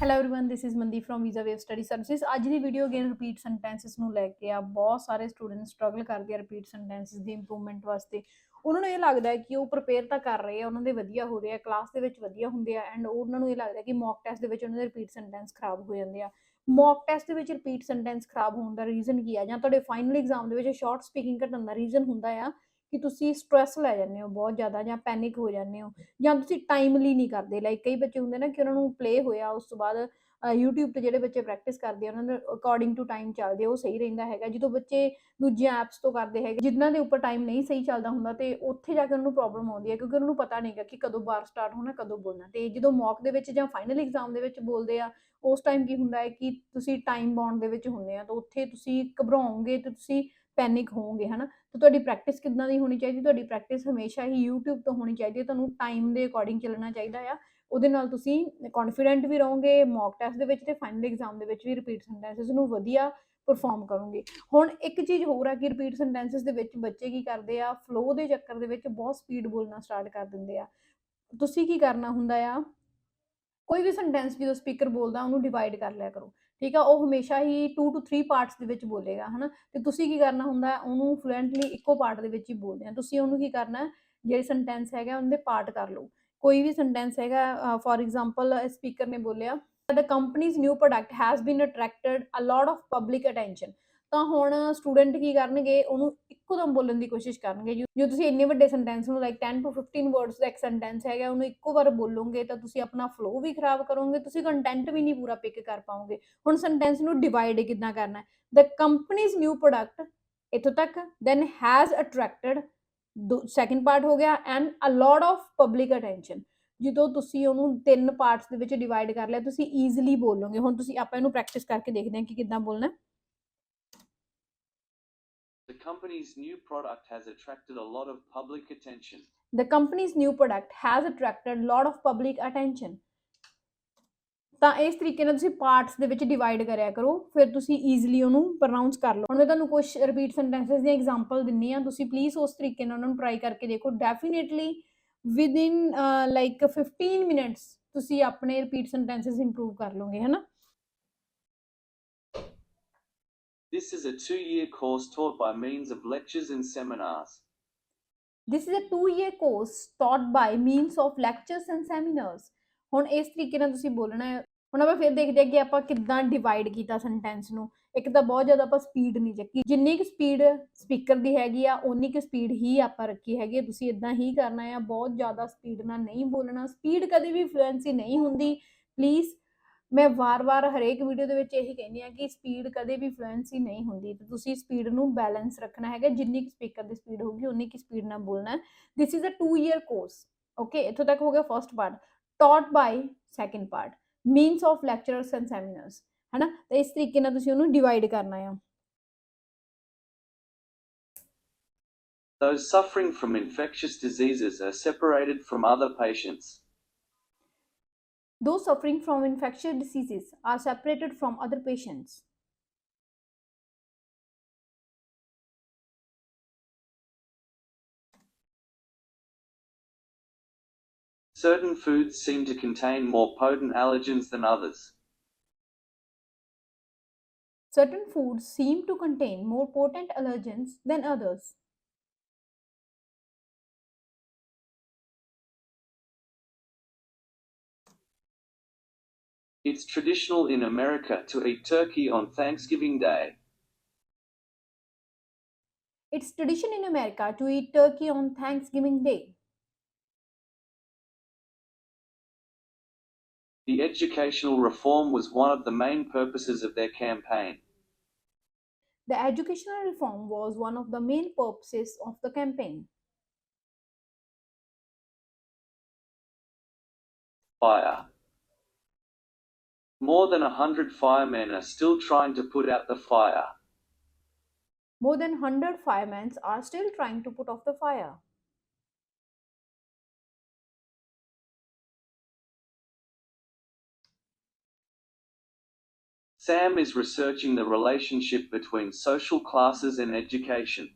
Hello everyone this is Mandeep from visa wave study services. ਅੱਜ ਦੀ video again repeat sentences ਨੂੰ ਲੈ ਕੇ ਆ। ਬਹੁਤ ਸਾਰੇ ਸਟੂਡੈਂਟ ਸਟਰਗਲ ਕਰਦੇ ਆ ਰਿਪੀਟ ਸੈਂਟੈਂਸਸ ਦੀ ਇੰਪਰੂਵਮੈਂਟ ਵਾਸਤੇ। ਉਹਨਾਂ ਨੂੰ ਇਹ ਲੱਗਦਾ ਹੈ ਕਿ ਉਹ ਪ੍ਰਿਪੇਅਰ ਤਾਂ ਕਰ ਰਹੇ ਆ, ਉਹਨਾਂ ਦੇ ਵਧੀਆ ਹੋ ਰਹੇ ਆ, ਕਲਾਸ ਦੇ ਵਿੱਚ ਵਧੀਆ ਹੁੰਦੇ ਆ, ਐਂਡ ਉਹਨਾਂ ਨੂੰ ਇਹ ਲੱਗਦਾ ਕਿ ਮੌਕ ਟੈਸਟ ਦੇ ਵਿੱਚ ਉਹਨਾਂ ਦੇ ਰਿਪੀਟ ਸੈਂਟੈਂਸ ਖਰਾਬ ਹੋ ਜਾਂਦੇ ਆ। ਮੌਕ ਟੈਸਟ ਦੇ ਵਿੱਚ ਰਿਪੀਟ ਸੈਂਟੈਂਸ ਖਰਾਬ ਹੋਣ ਦਾ ਰੀਜ਼ਨ ਕੀ ਆ, ਜਾਂ ਤੁਹਾਡੇ ਫਾਈਨਲ ਐਗਜ਼ਾਮ ਦੇ ਵਿੱਚ ਸ਼ਾਰਟ ਸਪੀਕਿੰਗ ਘਟਣ ਦਾ ਰੀਜ਼ਨ ਹੁੰਦਾ ਆ ਕਿ ਤੁਸੀਂ ਸਟ੍ਰੈਸ ਲੈ ਜਾਂਦੇ ਹੋ ਬਹੁਤ ਜ਼ਿਆਦਾ, ਜਾਂ ਪੈਨਿਕ ਹੋ ਜਾਂਦੇ ਹੋ, ਜਾਂ ਤੁਸੀਂ ਟਾਈਮਲੀ ਨਹੀਂ ਕਰਦੇ। ਲਾਈਕ ਕਈ ਬੱਚੇ ਹੁੰਦੇ ਨਾ ਕਿ ਉਹਨਾਂ ਨੂੰ ਪਲੇ ਹੋਇਆ, ਉਸ ਤੋਂ ਬਾਅਦ यूट्यूब ਤੇ ਜਿਹੜੇ ਬੱਚੇ ਪ੍ਰੈਕਟਿਸ ਕਰਦੇ ਆ ਉਹਨਾਂ ਦੇ ਅਕੋਰਡਿੰਗ ਟੂ ਟਾਈਮ ਚੱਲਦੇ, ਉਹ ਸਹੀ ਰਹਿੰਦਾ ਹੈਗਾ। ਜਦੋਂ ਬੱਚੇ ਦੂਜੀਆਂ ਐਪਸ ਤੋਂ ਕਰਦੇ ਹੈਗੇ ਜਿਨ੍ਹਾਂ ਦੇ ਉੱਪਰ ਟਾਈਮ ਨਹੀਂ ਸਹੀ ਚੱਲਦਾ ਹੁੰਦਾ, ਤੇ ਉੱਥੇ ਜਾ ਕੇ ਉਹਨਾਂ ਨੂੰ ਪ੍ਰੋਬਲਮ ਆਉਂਦੀ ਹੈ, ਕਿਉਂਕਿ ਉਹਨਾਂ ਨੂੰ ਪਤਾ ਨਹੀਂਗਾ ਕਿ ਕਦੋਂ ਬਾਰ ਸਟਾਰਟ ਹੋਣਾ, ਕਦੋਂ ਬੋਲਣਾ। ਤੇ ਜਦੋਂ ਮੌਕ ਦੇ ਵਿੱਚ ਜਾਂ ਫਾਈਨਲ ਐਗਜ਼ਾਮ ਦੇ ਵਿੱਚ ਬੋਲਦੇ ਆ, ਉਸ ਟਾਈਮ ਕੀ ਹੁੰਦਾ ਹੈ ਕਿ ਤੁਸੀਂ ਟਾਈਮ ਬਾਉਂਡ ਦੇ ਵਿੱਚ ਹੁੰਦੇ ਆ, ਤਾਂ ਉੱਥੇ ਤੁਸੀਂ ਘਬਰਾਓਗੇ ਤੇ ਤੁਸੀਂ ਪੈਨਿਕ ਹੋਵੋਗੇ, ਹਨਾ। ਤੇ ਤੁਹਾਡੀ ਪ੍ਰੈਕਟਿਸ ਕਿੱਦਾਂ ਦੀ ਹੋਣੀ ਚਾਹੀਦੀ? ਤੁਹਾਡੀ ਪ੍ਰੈਕਟਿਸ ਹਮੇਸ਼ਾ ਹੀ YouTube ਤੋਂ ਹੋਣੀ ਚਾਹੀਦੀ ਹੈ। ਤੁਹਾਨੂੰ ਟਾਈਮ ਦੇ ਅਕੋਰਡਿੰਗ ਚੱਲਣਾ ਚਾਹੀਦਾ ਆ। ਉਹਦੇ ਨਾਲ ਤੁਸੀਂ ਕੌਨਫੀਡੈਂਟ ਵੀ ਰਹੋਗੇ ਮੌਕ ਟੈਸਟ ਦੇ ਵਿੱਚ, ਤੇ ਫਾਈਨਲ ਐਗਜ਼ਾਮ ਦੇ ਵਿੱਚ ਵੀ ਰਿਪੀਟ ਸੈਂਟੈਂਸਸ ਨੂੰ ਵਧੀਆ ਪਰਫਾਰਮ ਕਰੋਗੇ। ਹੁਣ ਇੱਕ ਚੀਜ਼ ਹੋਰ ਆ ਕਿ ਰਿਪੀਟ ਸੈਂਟੈਂਸਸ ਦੇ ਵਿੱਚ ਬੱਚੇ ਕੀ ਕਰਦੇ ਆ, ਫਲੋ ਦੇ ਚੱਕਰ ਦੇ ਵਿੱਚ ਬਹੁਤ ਸਪੀਡ ਬੋਲਣਾ ਸਟਾਰਟ ਕਰ ਦਿੰਦੇ ਆ। ਤੁਸੀਂ ਕੀ ਕਰਨਾ ਹੁੰਦਾ ਆ, ਕੋਈ ਵੀ ਸੈਂਟੈਂਸ ਜਦੋਂ ਸਪੀਕਰ ਬੋਲਦਾ ਉਹਨੂੰ ਡਿਵਾਈਡ ਕਰ ਲਿਆ ਕਰੋ, ਠੀਕ ਆ। ਉਹ ਹਮੇਸ਼ਾ ਹੀ 2 to 3 ਪਾਰਟਸ ਦੇ ਵਿੱਚ ਬੋਲੇਗਾ, ਹਨਾ। ਤੇ ਤੁਸੀਂ ਕੀ ਕਰਨਾ ਹੁੰਦਾ, ਉਹਨੂੰ ਫਲੂਐਂਟਲੀ ਇੱਕੋ ਪਾਰਟ ਦੇ ਵਿੱਚ ਹੀ ਬੋਲਦੇ ਆ। ਤੁਸੀਂ ਉਹਨੂੰ ਕੀ ਕਰਨਾ, ਜਿਹੜੇ ਸੈਂਟੈਂਸ ਹੈਗਾ ਉਹਦੇ ਪਾਰਟ ਕਰ ਲਓ। ਕੋਈ ਵੀ ਸੈਂਟੈਂਸ ਹੈਗਾ, ਫॉर एग्जांपल ਸਪੀਕਰ ਨੇ ਬੋਲਿਆ the company's new product has been attracted a lot of public attention. ਤਾਂ ਹੁਣ ਸਟੂਡੈਂਟ ਕੀ ਕਰਨਗੇ, ਉਹਨੂੰ ਇੱਕੋਦਮ ਬੋਲਣ ਦੀ ਕੋਸ਼ਿਸ਼ ਕਰਨਗੇ। ਜੇ ਤੁਸੀਂ ਇੰਨੇ ਵੱਡੇ ਸੈਂਟੈਂਸ ਨੂੰ ਲਾਈਕ 10 to 15 ਵਰਡਸ ਦਾ ਇੱਕ ਸੈਂਟੈਂਸ ਹੈਗਾ, ਉਹਨੂੰ ਇੱਕੋ ਵਾਰ ਬੋਲੋਗੇ ਤਾਂ ਤੁਸੀਂ ਆਪਣਾ ਫਲੋ ਵੀ ਖਰਾਬ ਕਰੋਗੇ, ਤੁਸੀਂ ਕੰਟੈਂਟ ਵੀ ਨਹੀਂ ਪੂਰਾ ਪਿਕ ਕਰ ਪਾਓਗੇ। ਹੁਣ ਸੈਂਟੈਂਸ ਨੂੰ ਡਿਵਾਈਡ ਕਿੱਦਾਂ ਕਰਨਾ ਹੈ, ਦ ਕੰਪਨੀਜ਼ ਨਿਊ ਪ੍ਰੋਡਕਟ ਇੱਥੋਂ ਤੱਕ, then has attracted second part ਹੋ ਗਿਆ, and a lot of public attention. ਜਦੋਂ ਤੁਸੀਂ ਉਹਨੂੰ 3 ਪਾਰਟਸ ਦੇ ਵਿੱਚ ਡਿਵਾਈਡ ਕਰ ਲਿਆ, ਤੁਸੀਂ ਈਜ਼ੀਲੀ ਬੋਲੋਗੇ। ਹੁਣ ਤੁਸੀਂ ਆਪਾਂ ਇਹਨੂੰ ਪ੍ਰੈਕਟਿਸ ਕਰਕੇ ਦੇਖਦੇ ਹਾਂ ਕਿ ਕਿੱਦਾਂ ਬੋਲਣਾ। The company's new product has attracted a lot of public attention. The company's new product has attracted a lot of public attention. ਤਾਂ ਇਸ ਤਰੀਕੇ ਨਾਲ ਤੁਸੀਂ ਪਾਰਟਸ ਦੇ ਵਿੱਚ ਡਿਵਾਈਡ ਕਰਿਆ ਕਰੋ, ਫਿਰ ਤੁਸੀਂ ਈਜ਼ੀਲੀ ਉਹਨੂੰ ਪ੍ਰੋਨਾਂਸ ਕਰ ਲਓ। ਹੁਣ ਮੈਂ ਤੁਹਾਨੂੰ ਕੁਝ ਰਿਪੀਟ ਸੈਂਟੈਂਸਸ ਦੀਆਂ ਐਗਜ਼ਾਮਪਲ ਦਿੰਨੀ ਆ, ਤੁਸੀਂ ਪਲੀਜ਼ ਉਸ ਤਰੀਕੇ ਨਾਲ ਉਹਨਾਂ ਨੂੰ ਟਰਾਈ ਕਰਕੇ ਦੇਖੋ। ਡੈਫੀਨੇਟਲੀ ਵਿਦਿਨ ਲਾਈਕ 15 ਮਿੰਟਸ ਤੁਸੀਂ ਆਪਣੇ ਰਿਪੀਟ ਸੈਂਟੈਂਸਸ ਇੰਪਰੂਵ ਕਰ ਲਓਗੇ, ਹਨਾ। This is a 2-year course taught by means of lectures and seminars. This is a 2-year course taught by means of lectures and seminars. ਹੁਣ ਇਸ ਤਰੀਕੇ ਨਾਲ ਤੁਸੀਂ ਬੋਲਣਾ ਹੈ। ਹੁਣ ਆਪਾਂ ਫਿਰ ਦੇਖਦੇ ਹਾਂ ਕਿ ਆਪਾਂ ਕਿੱਦਾਂ ਡਿਵਾਈਡ ਕੀਤਾ ਸੈਂਟੈਂਸ ਨੂੰ। ਇੱਕ ਤਾਂ ਬਹੁਤ ਜ਼ਿਆਦਾ ਆਪਾਂ ਸਪੀਡ ਨਹੀਂ ਚੱਕੀ, ਜਿੰਨੀ ਕੁ ਸਪੀਡ ਸਪੀਕਰ ਦੀ ਹੈਗੀ ਆ ਉਨੀ ਕੁ ਸਪੀਡ ਹੀ ਆਪਾਂ ਰੱਖੀ ਹੈਗੀ। ਤੁਸੀਂ ਇਦਾਂ ਹੀ ਕਰਨਾ ਆ, ਬਹੁਤ ਜ਼ਿਆਦਾ ਸਪੀਡ ਨਾਲ ਨਹੀਂ ਬੋਲਣਾ। ਸਪੀਡ ਕਦੇ ਵੀ ਫਲੂਐਂਸੀ ਨਹੀਂ ਹੁੰਦੀ। ਪਲੀਜ਼, ਮੈਂ ਵਾਰ-ਵਾਰ ਹਰੇਕ ਵੀਡੀਓ ਦੇ ਵਿੱਚ ਇਹੀ ਕਹਿੰਦੀ ਆ ਕਿ ਸਪੀਡ ਕਦੇ ਵੀ ਫਲੂਐਂਸੀ ਨਹੀਂ ਹੁੰਦੀ, ਤੇ ਤੁਸੀਂ ਸਪੀਡ ਨੂੰ ਬੈਲੈਂਸ ਰੱਖਣਾ ਹੈਗਾ। ਜਿੰਨੀ ਕੁ ਸਪੀਕਰ ਦੀ ਸਪੀਡ ਹੋਊਗੀ ਉਨੀ ਕੁ ਸਪੀਡ ਨਾਲ ਬੋਲਣਾ। This is a 2-year course, okay. ਇੱਥੋਂ ਤੱਕ ਹੋ ਗਿਆ first part. Taught by second part, means of lectures and seminars, ਹਨਾ। ਤੇ ਇਸ ਤਰੀਕੇ ਨਾਲ ਤੁਸੀਂ ਉਹਨੂੰ ਡਿਵਾਈਡ ਕਰਨਾ ਆ। Those suffering from infectious diseases are separated from other patients. Those suffering from infectious diseases are separated from other patients. Certain foods seem to contain more potent allergens than others. Certain foods seem to contain more potent allergens than others. It's traditional in America to eat turkey on Thanksgiving Day. It's tradition in America to eat turkey on Thanksgiving Day. The educational reform was one of the main purposes of their campaign. The educational reform was one of the main purposes of the campaign. Fire. More than 100 firemen are still trying to put out the fire. More than 100 firemen are still trying to put off the fire. Sam is researching the relationship between social classes and education.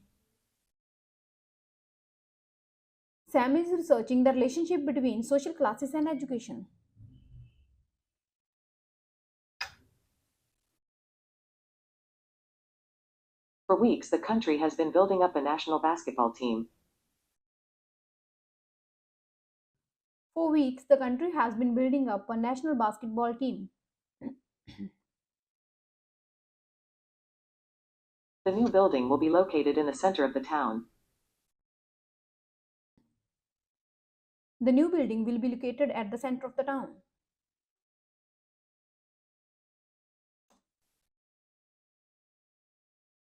Sam is researching the relationship between social classes and education. For weeks, the country has been building up a national basketball team. For weeks, the country has been building up a national basketball team. The new building will be located in the center of the town. The new building will be located at the center of the town.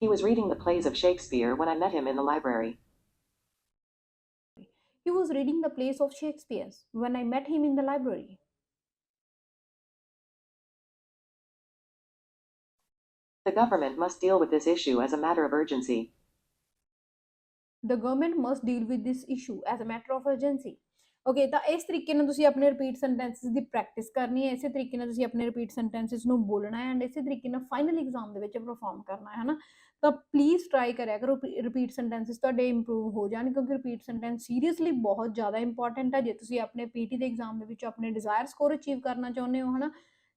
He was reading the plays of Shakespeare when I met him in the library. He was reading the plays of Shakespeare's when I met him in the library. The government must deal with this issue as a matter of urgency. The government must deal with this issue as a matter of urgency. Okay, ਤਾਂ ਇਸ ਤਰੀਕੇ ਨਾਲ ਤੁਸੀਂ ਆਪਣੇ repeat sentences ਦੀ practice ਕਰਨੀ ਹੈ, ਇਸੇ ਤਰੀਕੇ ਨਾਲ ਤੁਸੀਂ ਆਪਣੇ ਰਿਪੀਟ ਸੈਂਟੈਂਸਸ ਨੂੰ ਬੋਲਣਾ ਹੈ ਐਂਡ ਇਸੇ ਤਰੀਕੇ ਨਾਲ ਫਾਈਨਲ ਐਗਜ਼ਾਮ ਦੇ ਵਿੱਚ ਪਰਫਾਰਮ ਕਰਨਾ ਹੈ ਨਾ। ਤਾਂ ਪਲੀਜ਼ ਟਰਾਈ ਕਰਿਆ ਕਰੋ ਰਿਪੀਟ ਸੈਂਟੈਂਸਸ ਤੁਹਾਡੇ ਇੰਪਰੂਵ ਹੋ ਜਾਣ, ਕਿਉਂਕਿ ਰਿਪੀਟ ਸੈਂਟੈਂਸ ਸੀਰੀਅਸਲੀ ਬਹੁਤ ਜ਼ਿਆਦਾ ਇੰਪੋਰਟੈਂਟ ਹੈ ਜੇ ਤੁਸੀਂ ਆਪਣੇ ਪੀਟੀ ਦੇ ਐਗਜ਼ਾਮ ਦੇ ਵਿੱਚ ਆਪਣੇ ਡਿਜ਼ਾਇਰ ਸਕੋਰ ਅਚੀਵ ਕਰਨਾ ਚਾਹੁੰਦੇ ਹੋ, ਹੈ ਨਾ।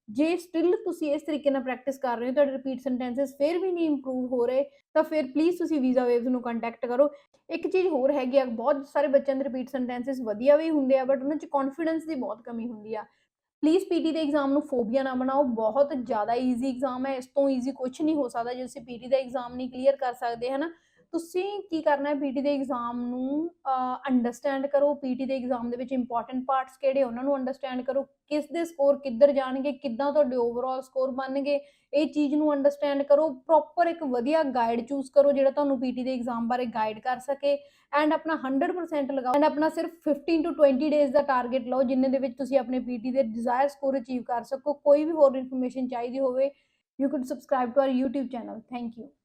ਜੇ ਸਟਿਲ ਤੁਸੀਂ ਇਸ ਤਰੀਕੇ ਨਾਲ ਪ੍ਰੈਕਟਿਸ ਕਰ ਰਹੇ ਹੋ, ਤੁਹਾਡੇ ਰਿਪੀਟ ਸੈਂਟੈਂਸਸ ਫਿਰ ਵੀ ਨਹੀਂ ਇੰਪਰੂਵ ਹੋ ਰਹੇ, ਤਾਂ ਫਿਰ ਪਲੀਜ਼ ਤੁਸੀਂ ਵੀਜ਼ਾ ਵੇਵਸ ਨੂੰ ਕੰਟੈਕਟ ਕਰੋ। ਇੱਕ ਚੀਜ਼ ਹੋਰ ਹੈਗੀ ਆ, ਬਹੁਤ ਸਾਰੇ ਬੱਚਿਆਂ ਦੇ ਰਿਪੀਟ ਸੈਂਟੈਂਸਸ ਵਧੀਆ ਵੀ ਹੁੰਦੇ ਆ, ਬਟ ਉਹਨਾਂ 'ਚ ਕੌਨਫੀਡੈਂਸ ਦੀ ਬਹੁਤ ਕਮੀ ਹੁੰਦੀ ਆ। ਪਲੀਜ਼ ਪੀਟੀ ਦੇ ਐਗਜ਼ਾਮ ਨੂੰ ਫੋਬੀਆ ਨਾ ਬਣਾਓ, ਬਹੁਤ ਜ਼ਿਆਦਾ ਈਜ਼ੀ ਐਗਜ਼ਾਮ ਹੈ, ਇਸ ਤੋਂ ਈਜ਼ੀ ਕੁਝ ਨਹੀਂ ਹੋ ਸਕਦਾ ਜੇ ਤੁਸੀਂ ਪੀਟੀ ਦਾ ਐਗਜ਼ਾਮ ਨਹੀਂ ਕਲੀਅਰ ਕਰ ਸਕਦੇ, ਹੈ ਨਾ। ਤੁਸੀਂ ਕੀ ਕਰਨਾ ਹੈ, ਪੀਟੀ ਦੇ ਐਗਜ਼ਾਮ ਨੂੰ ਅੰਡਰਸਟੈਂਡ ਕਰੋ, ਪੀਟੀ ਦੇ ਐਗਜ਼ਾਮ ਦੇ ਵਿੱਚ ਇੰਪੋਰਟੈਂਟ ਪਾਰਟਸ ਕਿਹੜੇ ਉਹਨਾਂ ਨੂੰ ਅੰਡਰਸਟੈਂਡ ਕਰੋ, ਕਿਸ ਦੇ ਸਕੋਰ ਕਿੱਧਰ ਜਾਣਗੇ, ਕਿੱਦਾਂ ਤੁਹਾਡੇ ਓਵਰਆਲ ਸਕੋਰ ਬਣਨਗੇ, ਇਹ ਚੀਜ਼ ਨੂੰ ਅੰਡਰਸਟੈਂਡ ਕਰੋ। ਪ੍ਰੋਪਰ ਇੱਕ ਵਧੀਆ ਗਾਈਡ ਚੂਜ਼ ਕਰੋ ਜਿਹੜਾ ਤੁਹਾਨੂੰ ਪੀਟੀ ਦੇ ਐਗਜ਼ਾਮ ਬਾਰੇ ਗਾਈਡ ਕਰ ਸਕੇ ਐਂਡ ਆਪਣਾ 100% ਲਗਾਓ ਐਂਡ ਆਪਣਾ ਸਿਰਫ 15 to 20 ਡੇਜ਼ ਦਾ ਟਾਰਗੇਟ ਲਓ ਜਿੰਨੇ ਦੇ ਵਿੱਚ ਤੁਸੀਂ ਆਪਣੇ ਪੀਟੀ ਦੇ ਡਿਜ਼ਾਇਰ ਸਕੋਰ ਅਚੀਵ ਕਰ ਸਕੋ। ਕੋਈ ਵੀ ਹੋਰ ਇਨਫੋਰਮੇਸ਼ਨ ਚਾਹੀਦੀ ਹੋਵੇ, you can subscribe to our YouTube channel. Thank you.